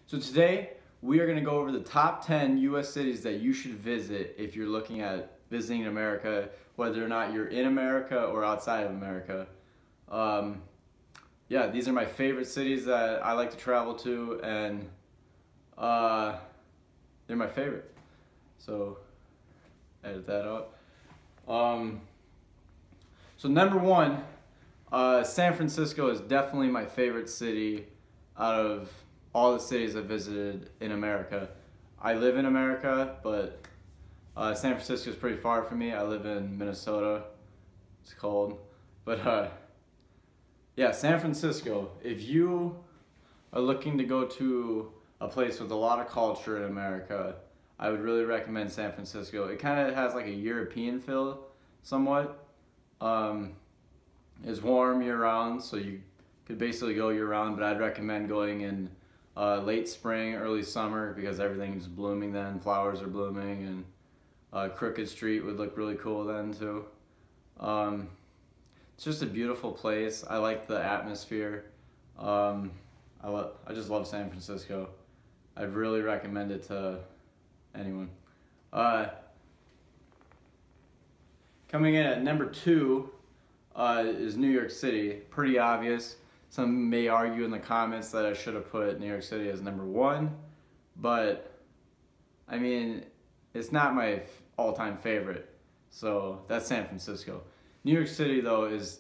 So today we are going to go over the top 10 US cities that you should visit if you're looking at visiting America, whether or not you're in America or outside of America. Yeah, these are my favorite cities that I like to travel to, and they're my favorite. So edit that out. So number one, San Francisco is definitely my favorite city out of all the cities I've visited in America. I live in America, but San Francisco is pretty far from me. I live in Minnesota. It's cold. But yeah, San Francisco. If you are looking to go to a place with a lot of culture in America, I would really recommend San Francisco. It kind of has like a European feel, somewhat. It's warm year-round, so you could basically go year-round, but I'd recommend going in late spring, early summer, because everything's blooming then. Flowers are blooming, and Crooked Street would look really cool then too. It's just a beautiful place. I like the atmosphere. I just love San Francisco. I'd really recommend it to anyone. Coming in at number 2 is New York City. Pretty obvious. Some may argue in the comments that I should have put New York City as number 1, but I mean, it's not my all-time favorite. So that's San Francisco. New York City though is,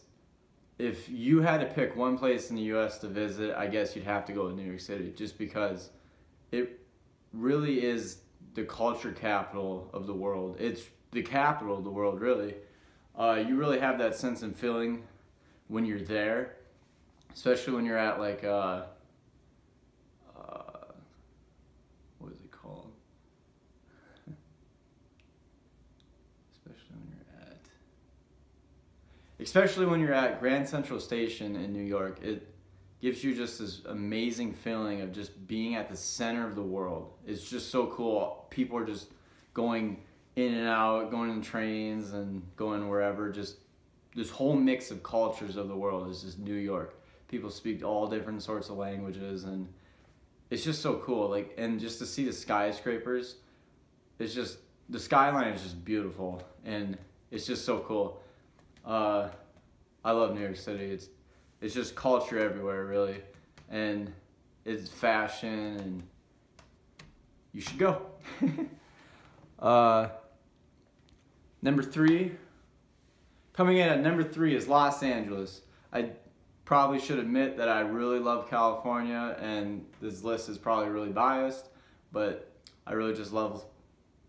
if you had to pick one place in the US to visit, I guess you'd have to go to New York City, just because it really is the culture capital of the world. It's the capital of the world, really. You really have that sense and feeling when you're there, especially when you're at like what is it called? Especially when you're at Grand Central Station in New York, it gives you just this amazing feeling of just being at the center of the world. It's just so cool. People are just going in and out, going in trains and going wherever. Just this whole mix of cultures of the world is just New York. People speak all different sorts of languages, and it's just so cool. Like, and just to see the skyscrapers, it's just, the skyline is just beautiful, and it's just so cool. I love New York City. It's just culture everywhere, really, and it's fashion, and you should go. Number 3, coming in at number 3 is Los Angeles. I probably should admit that I really love California, and this list is probably really biased, but I really just love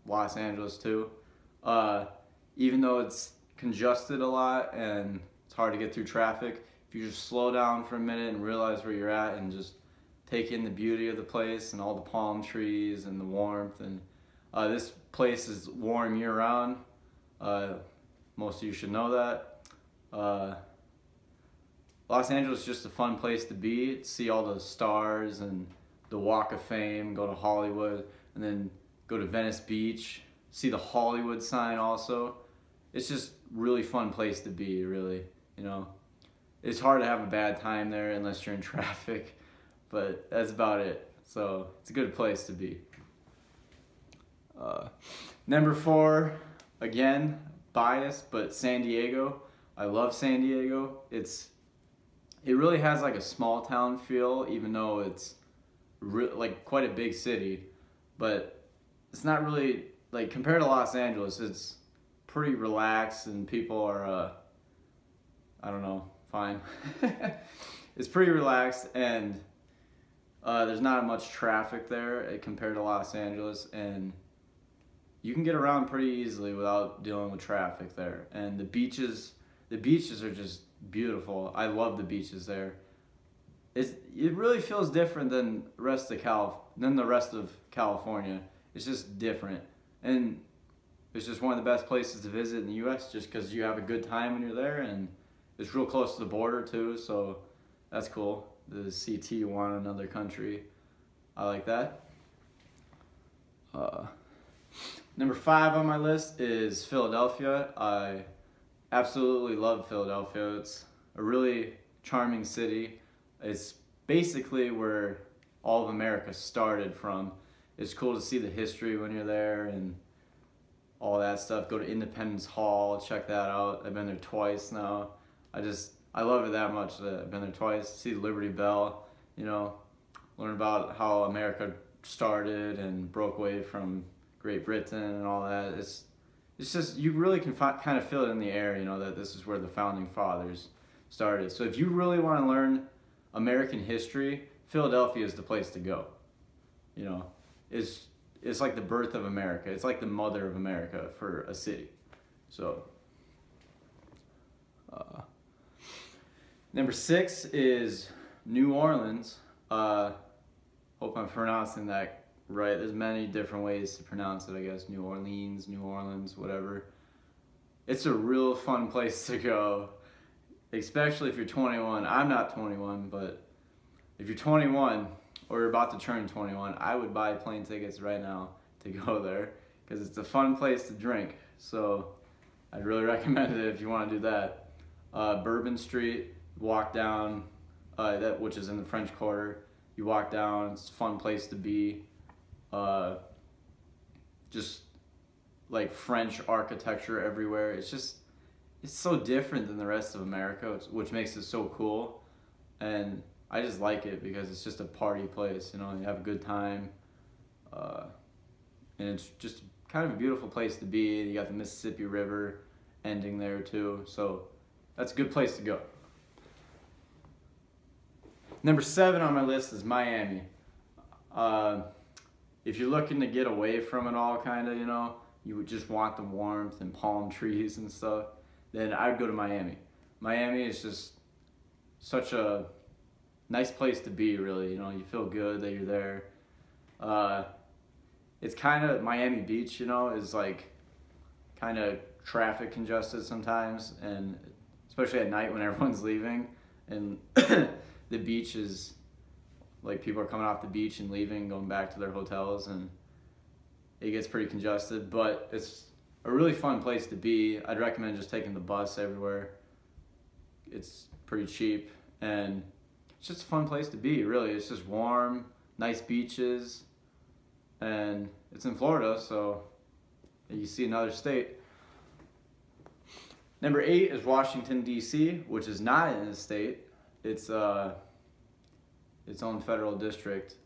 Los Angeles too. Even though it's congested a lot and it's hard to get through traffic, if you just slow down for a minute and realize where you're at and just take in the beauty of the place and all the palm trees and the warmth, and this place is warm year-round. Most of you should know that. Los Angeles is just a fun place to be, see all the stars and the Walk of Fame, go to Hollywood, and then go to Venice Beach, see the Hollywood sign also. It's just really fun place to be, really, you know. It's hard to have a bad time there unless you're in traffic, but that's about it. So it's a good place to be. Number 4, again, biased, but San Diego. I love San Diego. It really has like a small town feel, even though it's like quite a big city, but it's not really, like, compared to Los Angeles, it's pretty relaxed, and people are, I don't know, fine. It's pretty relaxed, and there's not much traffic there compared to Los Angeles, and you can get around pretty easily without dealing with traffic there. And the beaches are just beautiful. I love the beaches there. It really feels different than the rest of California. It's just different, and it's just one of the best places to visit in the US, just because you have a good time when you're there, and it's real close to the border too, so that's cool. To see Tijuana, another country. I like that. Number 5 on my list is Philadelphia. I absolutely love Philadelphia. It's a really charming city. It's basically where all of America started from. It's cool to see the history when you're there and all that stuff. Go to Independence Hall, check that out. I've been there twice now. I love it that much that I've been there twice. See the Liberty Bell, you know, learn about how America started and broke away from Great Britain and all that. It's just, you really can kind of feel it in the air, you know, that this is where the founding fathers started. So if you really want to learn American history, Philadelphia is the place to go. You know, it's like the birth of America. It's like the mother of America for a city. So, number 6 is New Orleans. Hope I'm pronouncing that right. There's many different ways to pronounce it, I guess. New Orleans, New Orleans, whatever. It's a real fun place to go, especially if you're 21. I'm not 21, but if you're 21 or you're about to turn 21, I would buy plane tickets right now to go there because it's a fun place to drink. So I'd really recommend it if you want to do that. Bourbon Street, walk down, which is in the French Quarter. You walk down, it's a fun place to be. Just like French architecture everywhere. It's so different than the rest of America, which makes it so cool. And I just like it because it's just a party place, you know, you have a good time. And it's just kind of a beautiful place to be. You got the Mississippi River ending there too. So that's a good place to go. Number 7 on my list is Miami. If you're looking to get away from it all, kind of, you know, you would just want the warmth and palm trees and stuff, then I'd go to Miami. Miami is just such a nice place to be, really. You know, you feel good that you're there. It's kind of, Miami Beach, you know, is like kind of traffic congested sometimes, and especially at night when everyone's leaving, and the beach is like, people are coming off the beach and leaving, going back to their hotels, and it gets pretty congested, but it's a really fun place to be. I'd recommend just taking the bus everywhere. It's pretty cheap, and it's just a fun place to be, really. It's just warm, nice beaches, and it's in Florida, so you see another state. Number 8 is Washington, D.C., which is not in a state. It's its own federal district.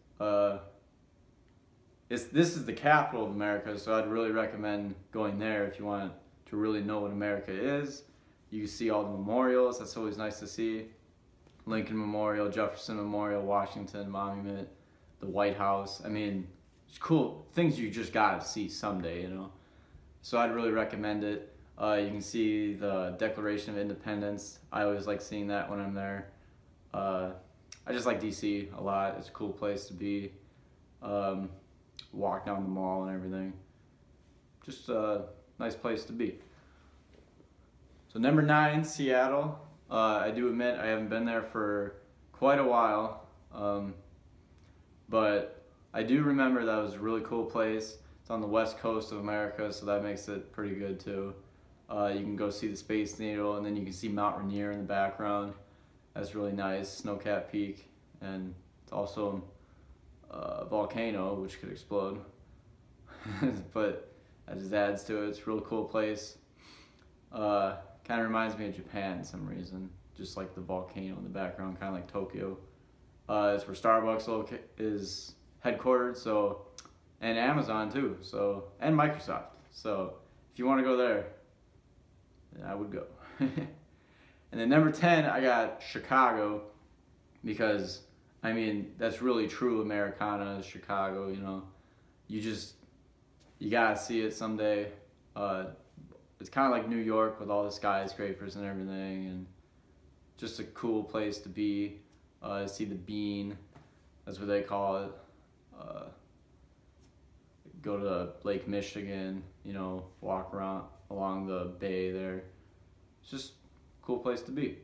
This is the capital of America, so I'd really recommend going there if you want to really know what America is. You can see all the memorials. That's always nice to see. Lincoln Memorial, Jefferson Memorial, Washington Monument, the White House. I mean, it's cool things you just gotta see someday, you know. So I'd really recommend it. You can see the Declaration of Independence. I always like seeing that when I'm there. I just like DC a lot. It's a cool place to be. Walk down the mall and everything. Just a nice place to be. So number 9, Seattle. I do admit I haven't been there for quite a while, but I do remember that was a really cool place. It's on the west coast of America, so that makes it pretty good too. You can go see the Space Needle, and then you can see Mount Rainier in the background. That's really nice, Snowcat Peak, and it's also a volcano which could explode. But that just adds to it. It's a real cool place. Kind of reminds me of Japan for some reason, just like the volcano in the background, kind of like Tokyo. It's where Starbucks is headquartered, so, and Amazon too, so, and Microsoft. So if you want to go there, then I would go. And then number 10, I got Chicago, because I mean, that's really true Americana is Chicago, you know. You gotta see it someday. It's kind of like New York with all the skyscrapers and everything, and just a cool place to be. See the Bean, that's what they call it. Go to Lake Michigan, you know, walk around along the bay there. It's just a cool place to be.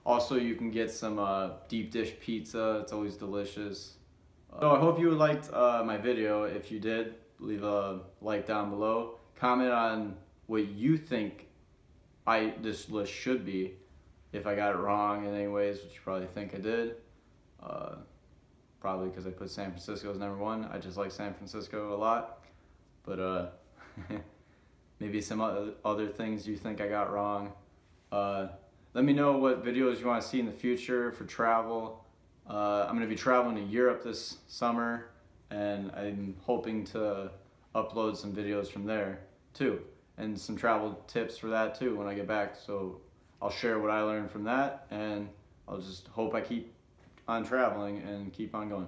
Also, you can get some deep dish pizza. It's always delicious. So I hope you liked my video. If you did, leave a like down below. Comment on what you think this list should be. if I got it wrong in any ways, which you probably think I did. Probably because I put San Francisco as number 1. I just like San Francisco a lot. But maybe some other things you think I got wrong. Let me know what videos you want to see in the future for travel. I'm going to be traveling to Europe this summer, and I'm hoping to upload some videos from there too, and some travel tips for that too when I get back. So I'll share what I learned from that, and I'll just hope I keep on traveling and keep on going.